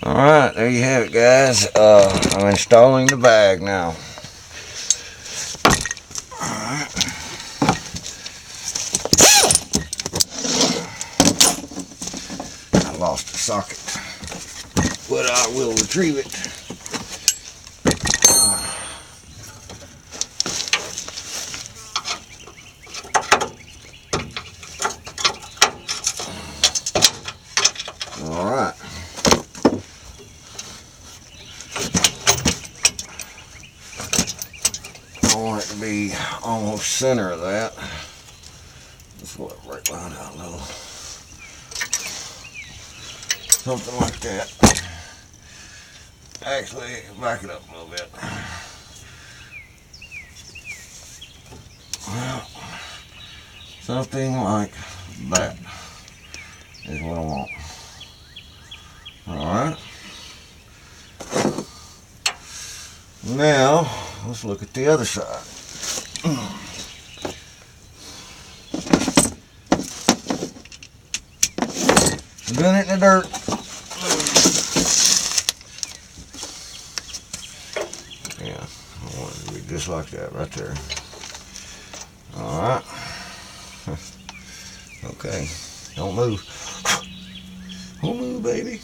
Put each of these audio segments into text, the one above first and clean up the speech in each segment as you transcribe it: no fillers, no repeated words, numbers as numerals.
Alright, there you have it, guys. I'm installing the bag now. Alright. I lost the socket, but I will retrieve it. Alright. I want it to be almost center of that. Let's pull it right line out a little. Something like that. Actually, back it up a little bit. Well, something like that is what I want. Alright. Now, let's look at the other side. Doing it in the dirt. Yeah, I want it to be just like that right there. Alright. Okay, don't move. Don't move, baby.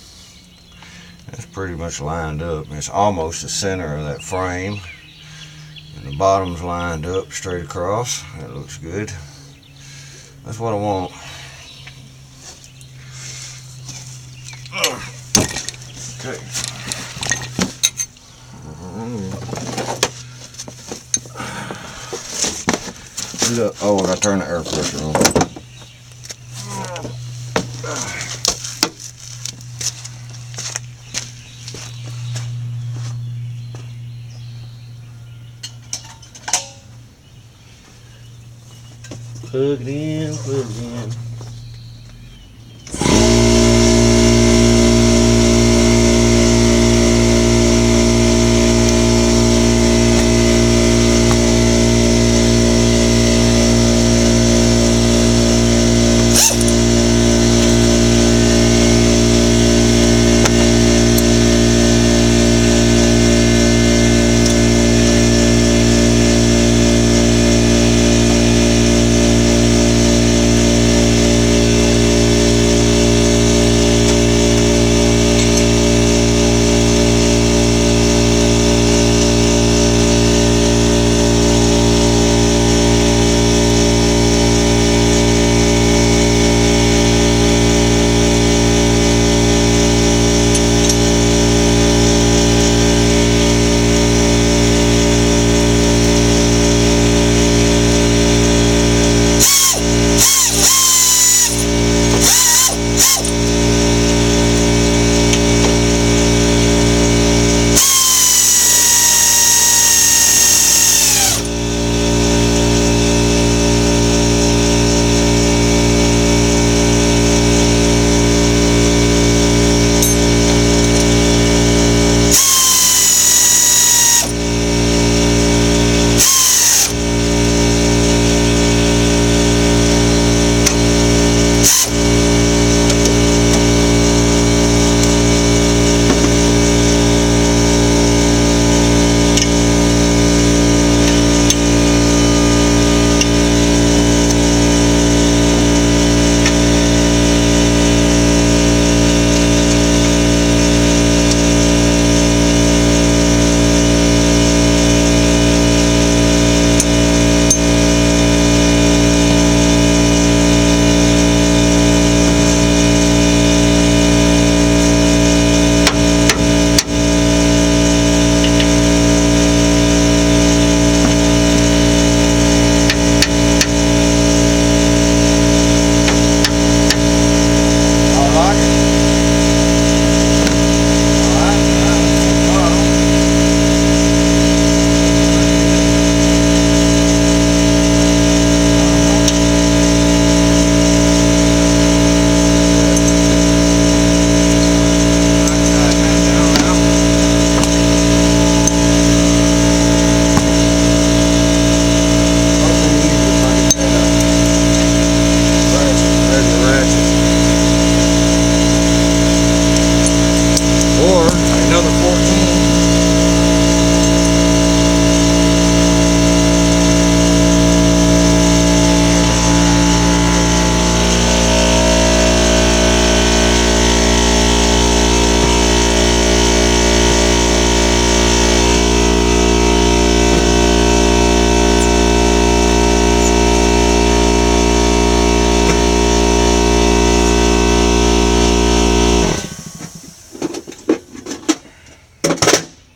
That's pretty much lined up. It's almost the center of that frame. And the bottom's lined up straight across. That looks good. That's what I want. Okay. Look, oh, I gotta turn the air pressure on. Plug it in, plug it in.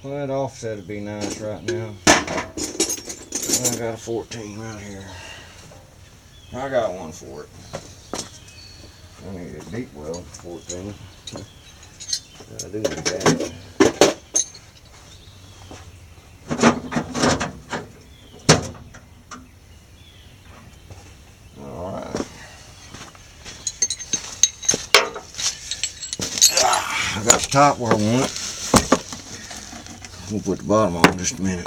Well, that offset would be nice right now. I got a 14 right here. I got one for it. I need a deep weld 14. I do need that. Alright. I got the top where I want it. We'll put the bottom on in just a minute.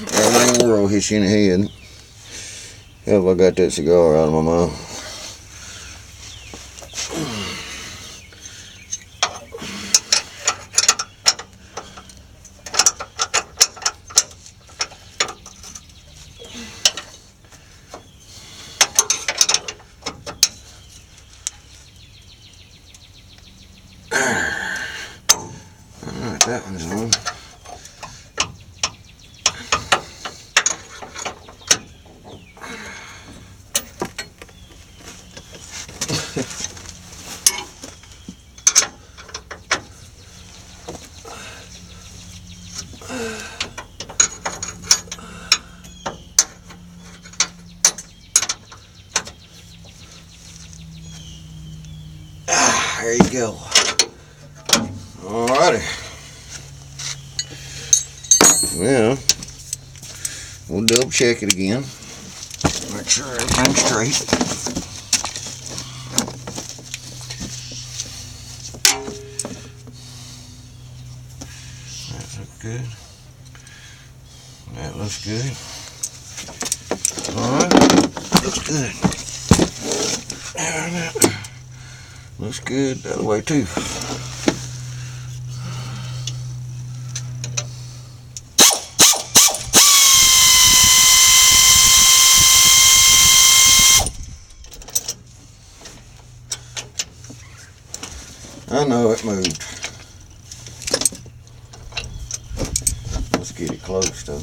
Everything in the world hits you in the head. Hell, I got that cigar out of my mouth. Alright, that one's on. There you go. Alrighty. Well, we'll double check it again. Make sure everything's straight. That looks good. That looks good. Alright. Looks good. Looks good the other way too. I know it moved. Let's get it close though.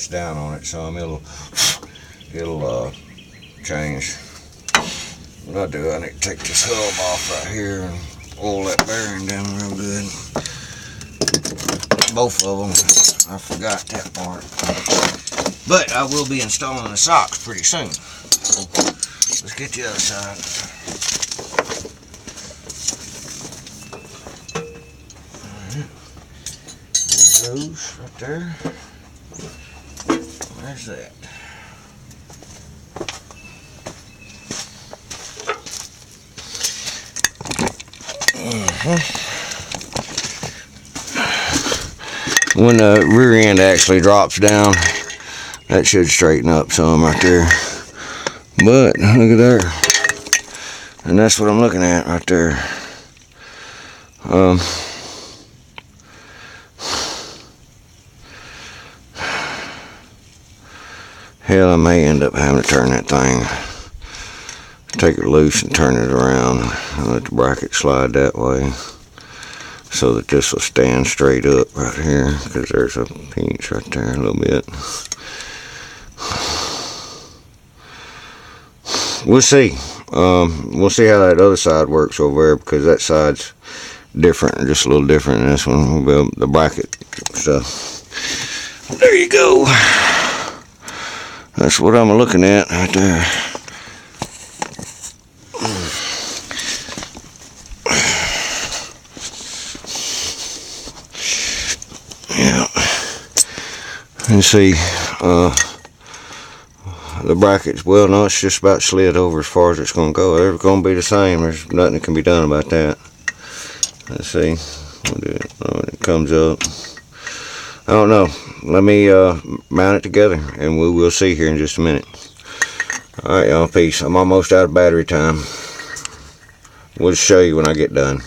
sets down on it some, it'll change. What I do, I need to take this hub off right here and oil that bearing down real good. Both of them, I forgot that part. But I will be installing the socks pretty soon. Let's get the other side. Those right there. There's that. When the rear end actually drops down, that should straighten up some right there. But look at there, and that's what I'm looking at right there. Hell, I may end up having to turn that thing, take it loose and turn it around and let the bracket slide that way, so that this will stand straight up right here, because there's a pinch right there a little bit. We'll see. We'll see how that other side works over there, because that side's different, just a little different than this one. We'll build the bracket stuff. There you go. That's what I'm looking at right there. Yeah. And see, the brackets, well, no, it's just about slid over as far as it's going to go. They're going to be the same. There's nothing that can be done about that. Let's see. We'll do it when it comes up. I don't know. Let me mount it together, and we will see here in just a minute. Alright, y'all, peace. I'm almost out of battery time. We'll show you when I get done.